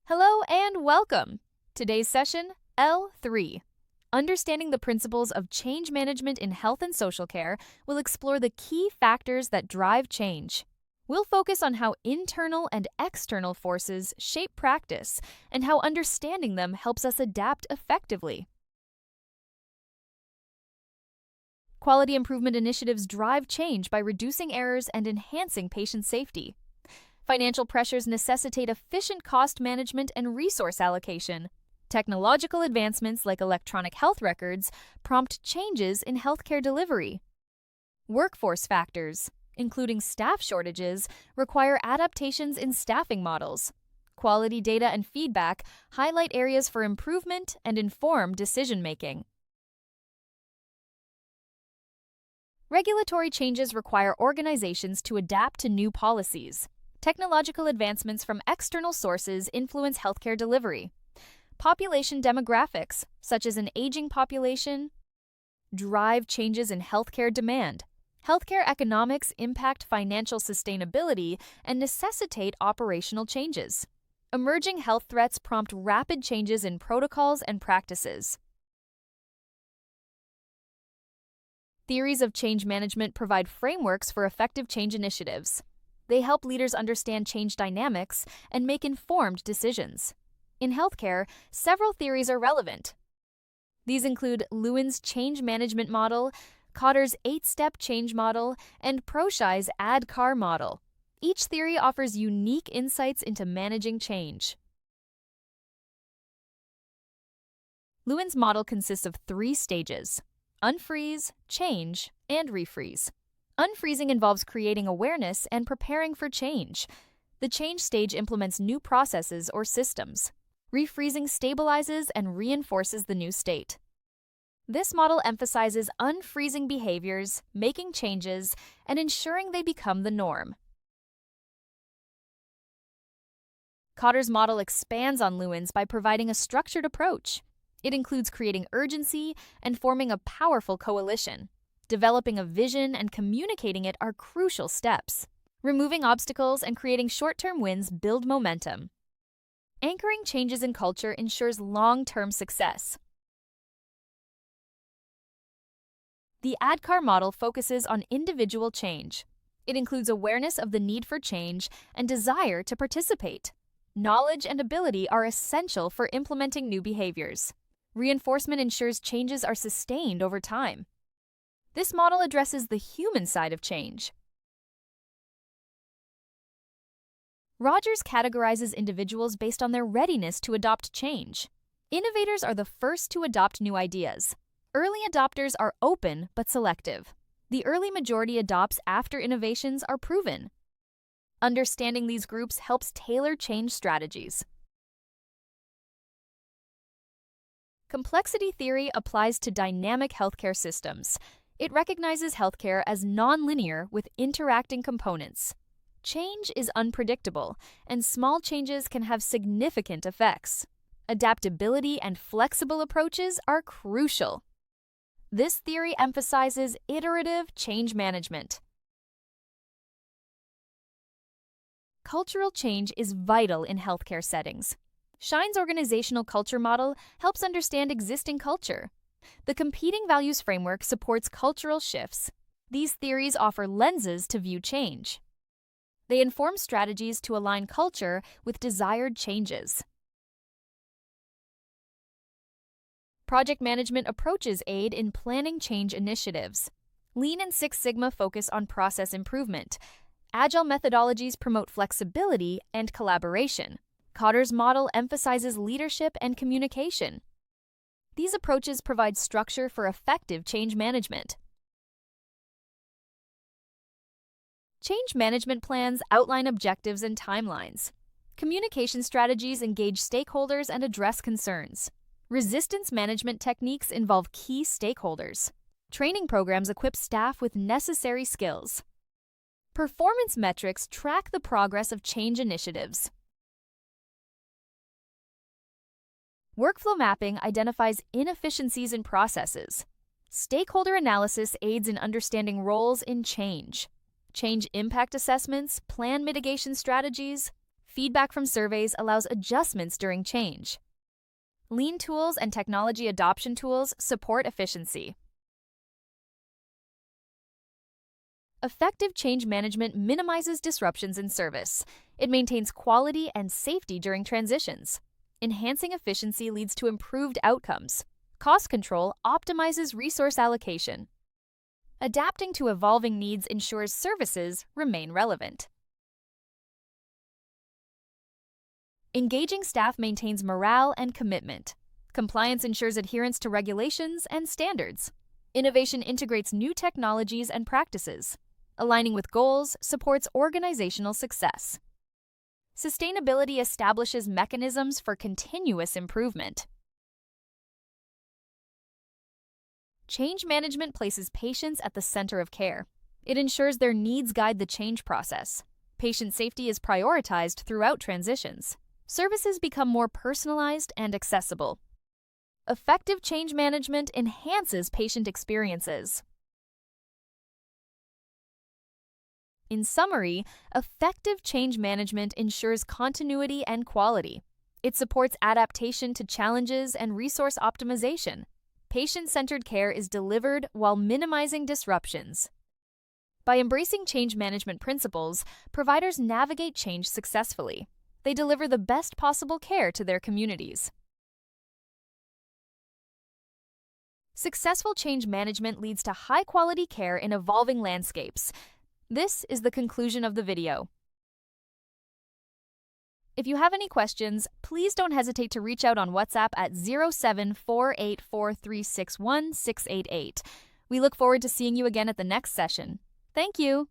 Hello and welcome. Today's session, L3. Understanding the principles of change management in health and social care will explore the key factors that drive change. We'll focus on how internal and external forces shape practice and how understanding them helps us adapt effectively. Quality improvement initiatives drive change by reducing errors and enhancing patient safety. Financial pressures necessitate efficient cost management and resource allocation. Technological advancements like electronic health records prompt changes in healthcare delivery. Workforce factors, including staff shortages, require adaptations in staffing models. Quality data and feedback highlight areas for improvement and inform decision-making. Regulatory changes require organizations to adapt to new policies. Technological advancements from external sources influence healthcare delivery. Population demographics, such as an aging population, drive changes in healthcare demand. Healthcare economics impact financial sustainability and necessitate operational changes. Emerging health threats prompt rapid changes in protocols and practices. Theories of change management provide frameworks for effective change initiatives. They help leaders understand change dynamics and make informed decisions. In healthcare, several theories are relevant. These include Lewin's change management model, Kotter's 8-step change model, and Proschei's ADKAR model. Each theory offers unique insights into managing change. Lewin's model consists of 3 stages: unfreeze, change, and refreeze. Unfreezing involves creating awareness and preparing for change. The change stage implements new processes or systems. Refreezing stabilizes and reinforces the new state. This model emphasizes unfreezing behaviors, making changes, and ensuring they become the norm. Kotter's model expands on Lewin's by providing a structured approach. It includes creating urgency and forming a powerful coalition. Developing a vision and communicating it are crucial steps. Removing obstacles and creating short-term wins build momentum. Anchoring changes in culture ensures long-term success. The ADKAR model focuses on individual change. It includes awareness of the need for change and desire to participate. Knowledge and ability are essential for implementing new behaviors. Reinforcement ensures changes are sustained over time. This model addresses the human side of change. Rogers categorizes individuals based on their readiness to adopt change. Innovators are the first to adopt new ideas. Early adopters are open but selective. The early majority adopts after innovations are proven. Understanding these groups helps tailor change strategies. Complexity theory applies to dynamic healthcare systems. It recognizes healthcare as nonlinear with interacting components. Change is unpredictable, and small changes can have significant effects. Adaptability and flexible approaches are crucial. This theory emphasizes iterative change management. Cultural change is vital in healthcare settings. Shine's organizational culture model helps understand existing culture. The competing values framework supports cultural shifts. These theories offer lenses to view change. They inform strategies to align culture with desired changes. Project management approaches aid in planning change initiatives. Lean and Six Sigma focus on process improvement. Agile methodologies promote flexibility and collaboration. Kotter's model emphasizes leadership and communication. These approaches provide structure for effective change management. Change management plans outline objectives and timelines. Communication strategies engage stakeholders and address concerns. Resistance management techniques involve key stakeholders. Training programs equip staff with necessary skills. Performance metrics track the progress of change initiatives. Workflow mapping identifies inefficiencies in processes. Stakeholder analysis aids in understanding roles in change. Change impact assessments, plan mitigation strategies, Feedback from surveys allows adjustments during change. Lean tools and technology adoption tools support efficiency. Effective change management minimizes disruptions in service. It maintains quality and safety during transitions. Enhancing efficiency leads to improved outcomes. Cost control optimizes resource allocation. Adapting to evolving needs ensures services remain relevant. Engaging staff maintains morale and commitment. Compliance ensures adherence to regulations and standards. Innovation integrates new technologies and practices. Aligning with goals supports organizational success. Sustainability establishes mechanisms for continuous improvement. Change management places patients at the center of care. It ensures their needs guide the change process. Patient safety is prioritized throughout transitions. Services become more personalized and accessible. Effective change management enhances patient experiences. In summary, effective change management ensures continuity and quality. It supports adaptation to challenges and resource optimization. Patient-centered care is delivered while minimizing disruptions. By embracing change management principles, providers navigate change successfully. They deliver the best possible care to their communities. Successful change management leads to high-quality care in evolving landscapes. This is the conclusion of the video. If you have any questions, please don't hesitate to reach out on WhatsApp at 0748436168. We look forward to seeing you again at the next session. Thank you.